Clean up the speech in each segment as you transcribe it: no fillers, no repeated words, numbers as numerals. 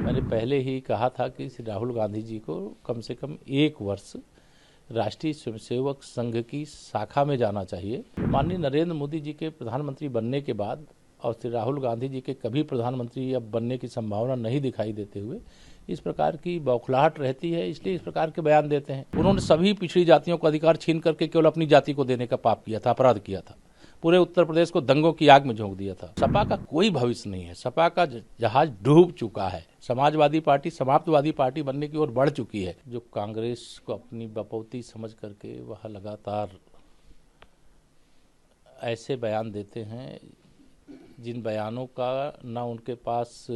मैंने पहले ही कहा था कि श्री राहुल गांधी जी को कम से कम 1 वर्ष राष्ट्रीय स्वयंसेवक संघ की शाखा में जाना चाहिए। माननीय नरेंद्र मोदी जी के प्रधानमंत्री बनने के बाद और श्री राहुल गांधी जी के कभी प्रधानमंत्री अब बनने की संभावना नहीं दिखाई देते हुए इस प्रकार की बौखलाहट रहती है, इसलिए इस प्रकार के बयान देते हैं। उन्होंने सभी पिछड़ी जातियों का अधिकार छीन करके केवल अपनी जाति को देने का पाप किया था, अपराध किया था। पूरे उत्तर प्रदेश को दंगों की आग में झोंक दिया था। सपा का कोई भविष्य नहीं है। सपा का जहाज डूब चुका है। समाजवादी पार्टी समाप्तवादी पार्टी बनने की ओर बढ़ चुकी है। जो कांग्रेस को अपनी बपौती समझ करके वह लगातार ऐसे बयान देते हैं जिन बयानों का ना उनके पास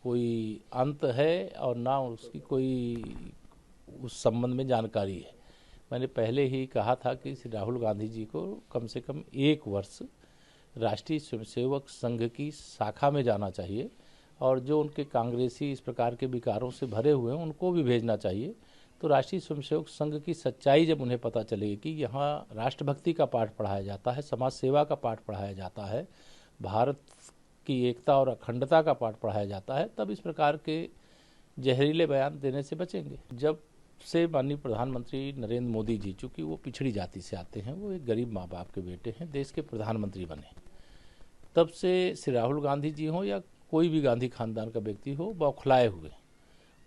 कोई अंत है और ना उसकी कोई उस संबंध में जानकारी है। मैंने पहले ही कहा था कि श्री राहुल गांधी जी को कम से कम 1 वर्ष राष्ट्रीय स्वयंसेवक संघ की शाखा में जाना चाहिए और जो उनके कांग्रेसी इस प्रकार के विकारों से भरे हुए हैं उनको भी भेजना चाहिए। तो राष्ट्रीय स्वयंसेवक संघ की सच्चाई जब उन्हें पता चलेगी कि यहाँ राष्ट्रभक्ति का पाठ पढ़ाया जाता है, समाज सेवा का पाठ पढ़ाया जाता है, भारत की एकता और अखंडता का पाठ पढ़ाया जाता है, तब इस प्रकार के जहरीले बयान देने से बचेंगे। जब से माननीय प्रधानमंत्री नरेंद्र मोदी जी, चूँकि वो पिछड़ी जाति से आते हैं, वो एक गरीब माँ बाप के बेटे हैं, देश के प्रधानमंत्री बने, तब से श्री राहुल गांधी जी हों या कोई भी गांधी खानदान का व्यक्ति हो, बौखलाए हुए।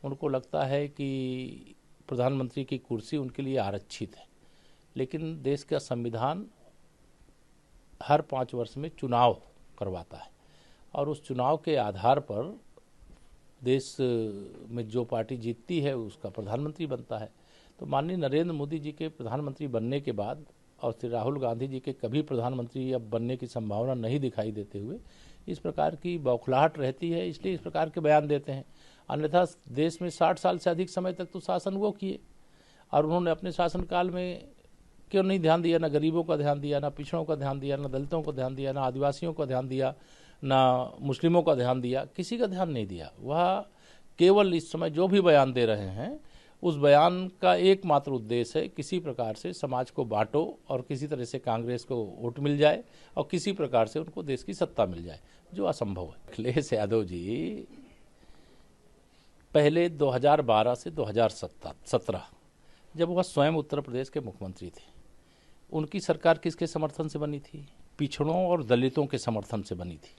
उनको लगता है कि प्रधानमंत्री की कुर्सी उनके लिए आरक्षित है, लेकिन देश का संविधान हर 5 वर्ष में चुनाव करवाता है और उस चुनाव के आधार पर देश में जो पार्टी जीतती है उसका प्रधानमंत्री बनता है। तो माननीय नरेंद्र मोदी जी के प्रधानमंत्री बनने के बाद और श्री राहुल गांधी जी के कभी प्रधानमंत्री अब बनने की संभावना नहीं दिखाई देते हुए इस प्रकार की बौखलाहट रहती है, इसलिए इस प्रकार के बयान देते हैं। अन्यथा देश में 60 साल से अधिक समय तक तो शासन वो किए और उन्होंने अपने शासनकाल में क्यों नहीं ध्यान दिया, ना गरीबों का ध्यान दिया, ना पिछड़ों का ध्यान दिया, ना दलितों को ध्यान दिया, ना आदिवासियों का ध्यान दिया, ना मुस्लिमों का ध्यान दिया, किसी का ध्यान नहीं दिया। वह केवल इस समय जो भी बयान दे रहे हैं उस बयान का एकमात्र उद्देश्य है किसी प्रकार से समाज को बांटो और किसी तरह से कांग्रेस को वोट मिल जाए और किसी प्रकार से उनको देश की सत्ता मिल जाए, जो असंभव है। अखिलेश यादव जी पहले 2012 से 2017 जब वह स्वयं उत्तर प्रदेश के मुख्यमंत्री थे, उनकी सरकार किसके समर्थन से बनी थी? पिछड़ों और दलितों के समर्थन से बनी थी।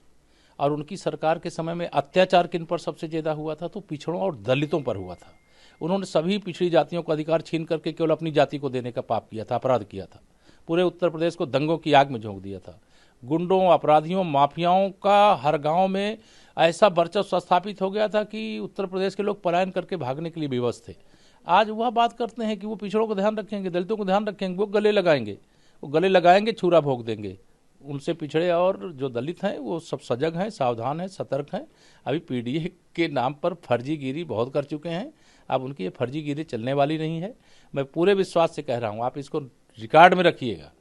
और उनकी सरकार के समय में अत्याचार किन पर सबसे ज़्यादा हुआ था? तो पिछड़ों और दलितों पर हुआ था। उन्होंने सभी पिछड़ी जातियों का अधिकार छीन करके केवल अपनी जाति को देने का पाप किया था, अपराध किया था। पूरे उत्तर प्रदेश को दंगों की आग में झोंक दिया था। गुंडों, अपराधियों, माफियाओं का हर गांव में ऐसा वर्चस्व स्थापित हो गया था कि उत्तर प्रदेश के लोग पलायन करके भागने के लिए विवश थे। आज वह बात करते हैं कि वो पिछड़ों को ध्यान रखेंगे, दलितों को ध्यान रखेंगे, वो गले लगाएंगे, छुरा भोग देंगे। उनसे पिछड़े और जो दलित हैं वो सब सजग हैं, सावधान हैं, सतर्क हैं। अभी पीडीए के नाम पर फर्जीगिरी बहुत कर चुके हैं। अब उनकी ये फर्जीगिरी चलने वाली नहीं है। मैं पूरे विश्वास से कह रहा हूँ, आप इसको रिकॉर्ड में रखिएगा।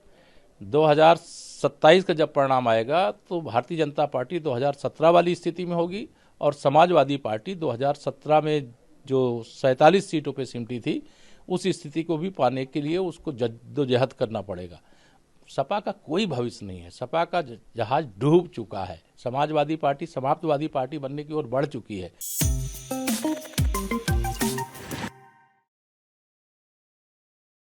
2027 का जब परिणाम आएगा तो भारतीय जनता पार्टी 2017 वाली स्थिति में होगी और समाजवादी पार्टी 2017 में जो 47 सीटों पर सिमटी थी उस स्थिति को भी पाने के लिए उसको जद्दोजहद करना पड़ेगा। सपा का कोई भविष्य नहीं है। सपा का जहाज डूब चुका है। समाजवादी पार्टी समाप्तवादी पार्टी बनने की ओर बढ़ चुकी है।